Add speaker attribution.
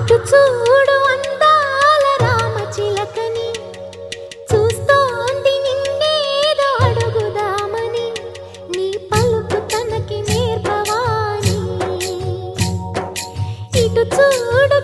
Speaker 1: అటు చూడు అందాల రామచిలకని, చూస్తోంది నిన్నేదో అడుగుదామని, నీ పలుకు తనకి నేర్పవాని. ఇటు చూడు